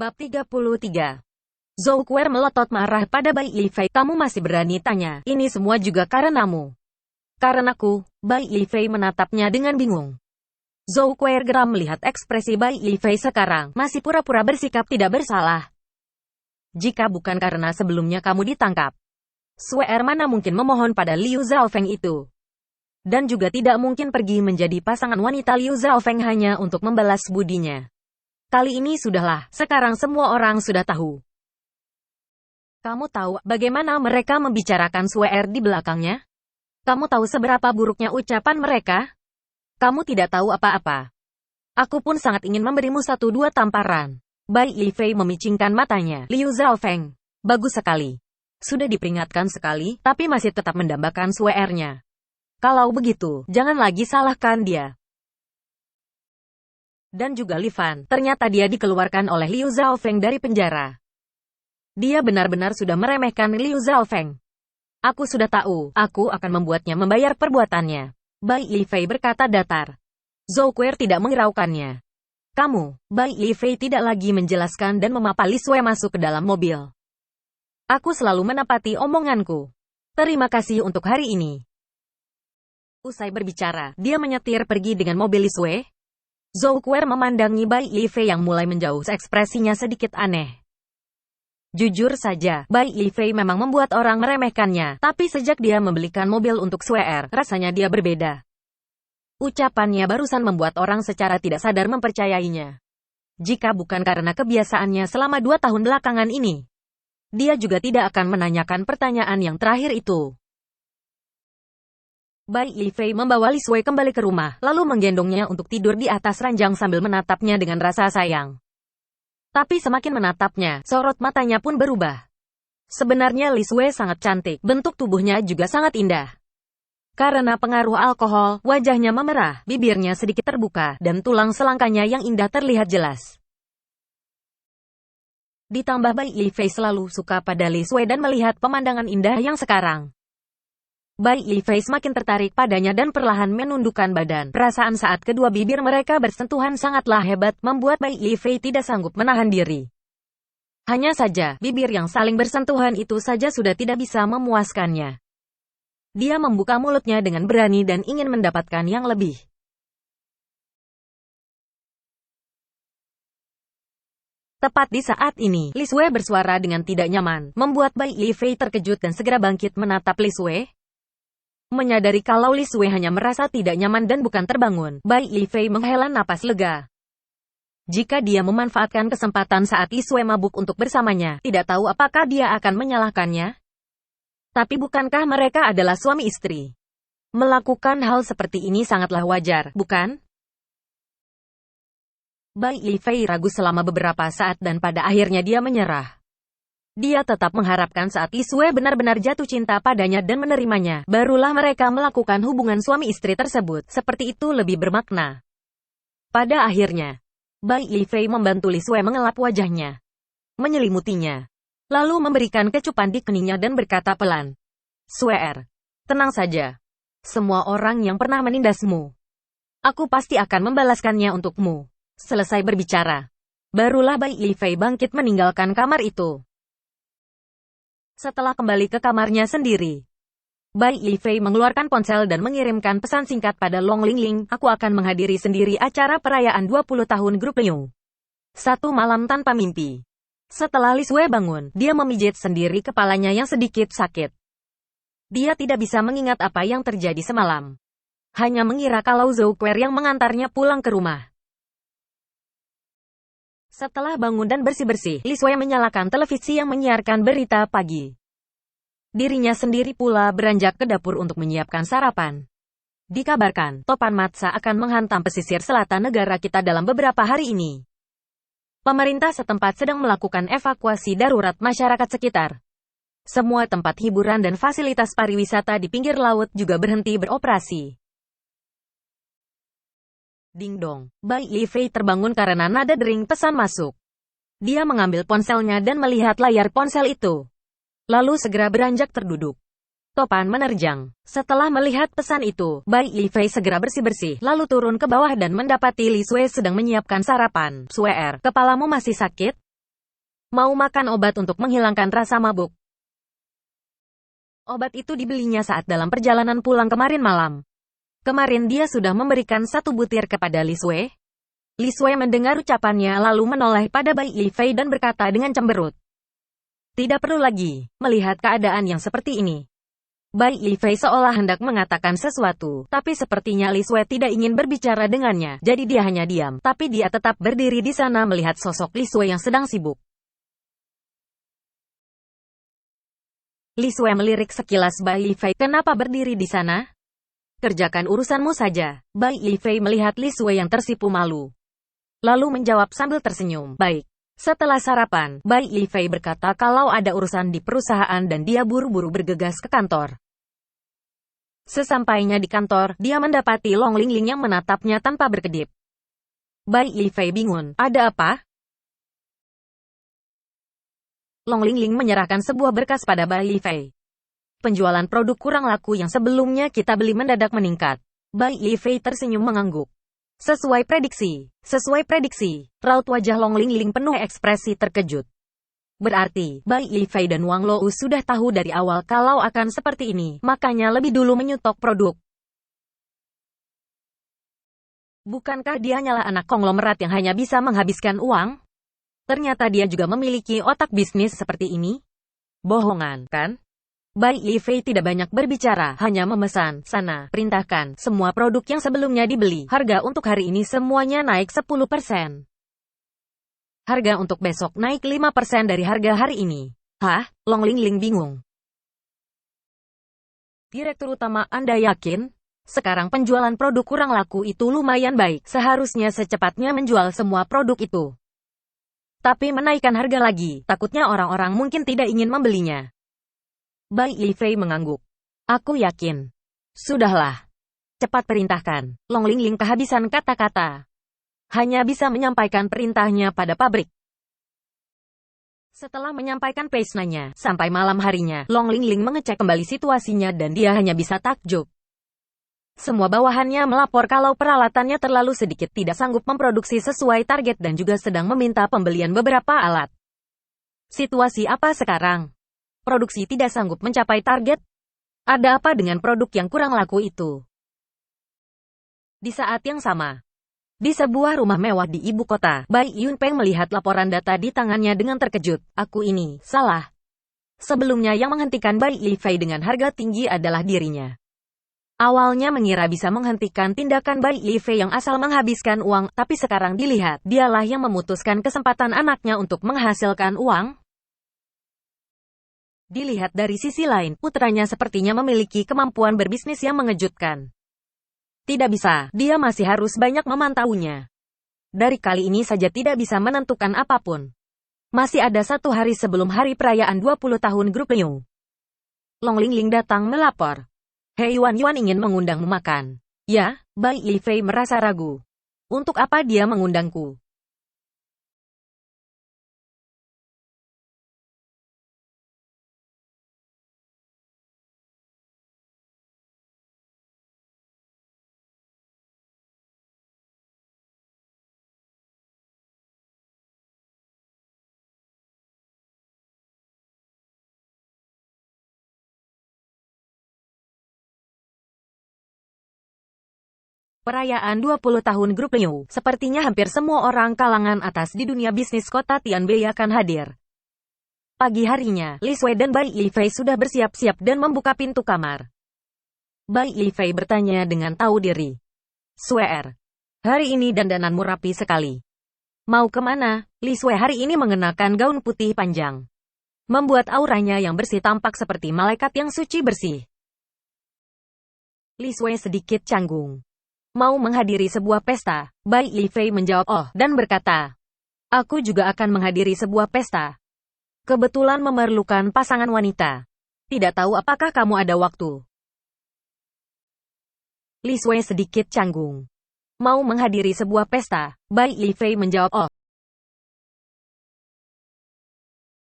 Bab 33. Zhou Kuer melotot marah pada Bai Yifei. Kamu masih berani tanya, ini semua juga karenamu. Karenaku, Bai Yifei menatapnya dengan bingung. Zhou Kuer geram melihat ekspresi Bai Yifei sekarang, masih pura-pura bersikap tidak bersalah. Jika bukan karena sebelumnya kamu ditangkap, Suer mana mungkin memohon pada Liu Zhaofeng itu. Dan juga tidak mungkin pergi menjadi pasangan wanita Liu Zhaofeng hanya untuk membalas budinya. Kali ini sudahlah, sekarang semua orang sudah tahu. Kamu tahu bagaimana mereka membicarakan Suer di belakangnya? Kamu tahu seberapa buruknya ucapan mereka? Kamu tidak tahu apa-apa. Aku pun sangat ingin memberimu 1-2 tamparan. Bai Yifei memicingkan matanya. Liu Zhaofeng, bagus sekali. Sudah diperingatkan sekali, tapi masih tetap mendambakan Suer-nya. Kalau begitu, jangan lagi salahkan dia. Dan juga Li Fan, ternyata dia dikeluarkan oleh Liu Zhaofeng dari penjara. Dia benar-benar sudah meremehkan Liu Zhaofeng. Aku sudah tahu, aku akan membuatnya membayar perbuatannya. Bai Yifei berkata datar. Zhou Kuer tidak menghiraukannya. Kamu, Bai Yifei tidak lagi menjelaskan dan memapali Sue masuk ke dalam mobil. Aku selalu menepati omonganku. Terima kasih untuk hari ini. Usai berbicara, dia menyetir pergi dengan mobil Li Sue. Zhou Kuer memandangi Bai Yifei yang mulai menjauh, ekspresinya sedikit aneh. Jujur saja, Bai Yifei memang membuat orang meremehkannya, tapi sejak dia membelikan mobil untuk Suer, rasanya dia berbeda. Ucapannya barusan membuat orang secara tidak sadar mempercayainya. Jika bukan karena kebiasaannya selama 2 tahun belakangan ini, dia juga tidak akan menanyakan pertanyaan yang terakhir itu. Bai Yifei membawa Li Sue kembali ke rumah, lalu menggendongnya untuk tidur di atas ranjang sambil menatapnya dengan rasa sayang. Tapi semakin menatapnya, sorot matanya pun berubah. Sebenarnya Li Sue sangat cantik, bentuk tubuhnya juga sangat indah. Karena pengaruh alkohol, wajahnya memerah, bibirnya sedikit terbuka, dan tulang selangkanya yang indah terlihat jelas. Ditambah Bai Yifei selalu suka pada Li Sue dan melihat pemandangan indah yang sekarang. Bai Yifei semakin tertarik padanya dan perlahan menundukkan badan. Perasaan saat kedua bibir mereka bersentuhan sangatlah hebat, membuat Bai Yifei tidak sanggup menahan diri. Hanya saja, bibir yang saling bersentuhan itu saja sudah tidak bisa memuaskannya. Dia membuka mulutnya dengan berani dan ingin mendapatkan yang lebih. Tepat di saat ini, Li Sue bersuara dengan tidak nyaman, membuat Bai Yifei terkejut dan segera bangkit menatap Li Sue. Menyadari kalau Li Sue hanya merasa tidak nyaman dan bukan terbangun, Bai Yifei menghela napas lega. Jika dia memanfaatkan kesempatan saat Li Sue mabuk untuk bersamanya, tidak tahu apakah dia akan menyalahkannya? Tapi bukankah mereka adalah suami istri? Melakukan hal seperti ini sangatlah wajar, bukan? Bai Yifei ragu selama beberapa saat dan pada akhirnya dia menyerah. Dia tetap mengharapkan saat Li Sue benar-benar jatuh cinta padanya dan menerimanya, barulah mereka melakukan hubungan suami istri tersebut. Seperti itu lebih bermakna. Pada akhirnya, Bai Yifei membantu Li Sue mengelap wajahnya, menyelimutinya, lalu memberikan kecupan di keningnya dan berkata pelan, Suer, tenang saja. Semua orang yang pernah menindasmu, aku pasti akan membalaskannya untukmu. Selesai berbicara, barulah Bai Yifei bangkit meninggalkan kamar itu. Setelah kembali ke kamarnya sendiri, Bai Yifei mengeluarkan ponsel dan mengirimkan pesan singkat pada Long Lingling, aku akan menghadiri sendiri acara perayaan 20 tahun grup Liu. 1 malam tanpa mimpi. Setelah Li Sue bangun, dia memijit sendiri kepalanya yang sedikit sakit. Dia tidak bisa mengingat apa yang terjadi semalam. Hanya mengira kalau Zhou Kuer yang mengantarnya pulang ke rumah. Setelah bangun dan bersih-bersih, Li Sue menyalakan televisi yang menyiarkan berita pagi. Dirinya sendiri pula beranjak ke dapur untuk menyiapkan sarapan. Dikabarkan, topan Matsa akan menghantam pesisir selatan negara kita dalam beberapa hari ini. Pemerintah setempat sedang melakukan evakuasi darurat masyarakat sekitar. Semua tempat hiburan dan fasilitas pariwisata di pinggir laut juga berhenti beroperasi. Ding dong, Bai Yifei terbangun karena nada dering pesan masuk. Dia mengambil ponselnya dan melihat layar ponsel itu. Lalu segera beranjak terduduk. Topan menerjang. Setelah melihat pesan itu, Bai Yifei segera bersih-bersih, lalu turun ke bawah dan mendapati Li Sue sedang menyiapkan sarapan. Suer, kepalamu masih sakit? Mau makan obat untuk menghilangkan rasa mabuk. Obat itu dibelinya saat dalam perjalanan pulang kemarin malam. Kemarin dia sudah memberikan 1 butir kepada Li Sui. Li Sui mendengar ucapannya lalu menoleh pada Bai Yifei dan berkata dengan cemberut. Tidak perlu lagi, melihat keadaan yang seperti ini. Bai Yifei seolah hendak mengatakan sesuatu, tapi sepertinya Li Sui tidak ingin berbicara dengannya, jadi dia hanya diam, tapi dia tetap berdiri di sana melihat sosok Li Sui yang sedang sibuk. Li Sui melirik sekilas Bai Yifei, kenapa berdiri di sana? Kerjakan urusanmu saja. Bai Yifei melihat Li Sui yang tersipu malu. Lalu menjawab sambil tersenyum, baik. Setelah sarapan, Bai Yifei berkata kalau ada urusan di perusahaan dan dia buru-buru bergegas ke kantor. Sesampainya di kantor, dia mendapati Long Lingling yang menatapnya tanpa berkedip. Bai Yifei bingung, ada apa? Long Lingling menyerahkan sebuah berkas pada Bai Yifei. Penjualan produk kurang laku yang sebelumnya kita beli mendadak meningkat. Bai Yifei tersenyum mengangguk. Sesuai prediksi, raut wajah Long Lingling penuh ekspresi terkejut. Berarti, Bai Yifei dan Wang Lou sudah tahu dari awal kalau akan seperti ini, makanya lebih dulu menyutok produk. Bukankah dia hanyalah anak konglomerat yang hanya bisa menghabiskan uang? Ternyata dia juga memiliki otak bisnis seperti ini. Bohongan, kan? Bai Yifei tidak banyak berbicara, hanya memesan, sana, perintahkan, semua produk yang sebelumnya dibeli. Harga untuk hari ini semuanya naik 10%. Harga untuk besok naik 5% dari harga hari ini. Hah? Long Lingling bingung. Direktur utama, Anda yakin? Sekarang penjualan produk kurang laku itu lumayan baik, seharusnya secepatnya menjual semua produk itu. Tapi menaikkan harga lagi, takutnya orang-orang mungkin tidak ingin membelinya. Bai Yifei mengangguk. Aku yakin. Sudahlah. Cepat perintahkan. Long Lingling kehabisan kata-kata. Hanya bisa menyampaikan perintahnya pada pabrik. Setelah menyampaikan pesannya, sampai malam harinya, Long Lingling mengecek kembali situasinya dan dia hanya bisa takjub. Semua bawahannya melapor kalau peralatannya terlalu sedikit, tidak sanggup memproduksi sesuai target dan juga sedang meminta pembelian beberapa alat. Situasi apa sekarang? Produksi tidak sanggup mencapai target? Ada apa dengan produk yang kurang laku itu? Di saat yang sama, di sebuah rumah mewah di ibu kota, Bai Yunpeng melihat laporan data di tangannya dengan terkejut. Aku ini salah. Sebelumnya yang menghentikan Bai Yifei dengan harga tinggi adalah dirinya. Awalnya mengira bisa menghentikan tindakan Bai Yifei yang asal menghabiskan uang, tapi sekarang dilihat, dialah yang memutuskan kesempatan anaknya untuk menghasilkan uang. Dilihat dari sisi lain, putranya sepertinya memiliki kemampuan berbisnis yang mengejutkan. Tidak bisa, dia masih harus banyak memantaunya. Dari kali ini saja tidak bisa menentukan apapun. Masih ada 1 hari sebelum hari perayaan 20 tahun grup Liu. Long Lingling datang melapor. Hei Yuan ingin mengundangmu makan. Ya, Bai Yifei merasa ragu. Untuk apa dia mengundangku? Perayaan 20 tahun grup Liu, sepertinya hampir semua orang kalangan atas di dunia bisnis kota Tianbei akan hadir. Pagi harinya, Li Sui dan Bai Yifei sudah bersiap-siap dan membuka pintu kamar. Bai Yifei bertanya dengan tahu diri. Sui, hari ini dandananmu rapi sekali. Mau kemana? Li Sui hari ini mengenakan gaun putih panjang. Membuat auranya yang bersih tampak seperti malaikat yang suci bersih. Li Sui sedikit canggung. Mau menghadiri sebuah pesta, Bai Yifei menjawab oh, dan berkata, aku juga akan menghadiri sebuah pesta. Kebetulan memerlukan pasangan wanita. Tidak tahu apakah kamu ada waktu? Li Sui sedikit canggung. Mau menghadiri sebuah pesta, Bai Yifei menjawab oh,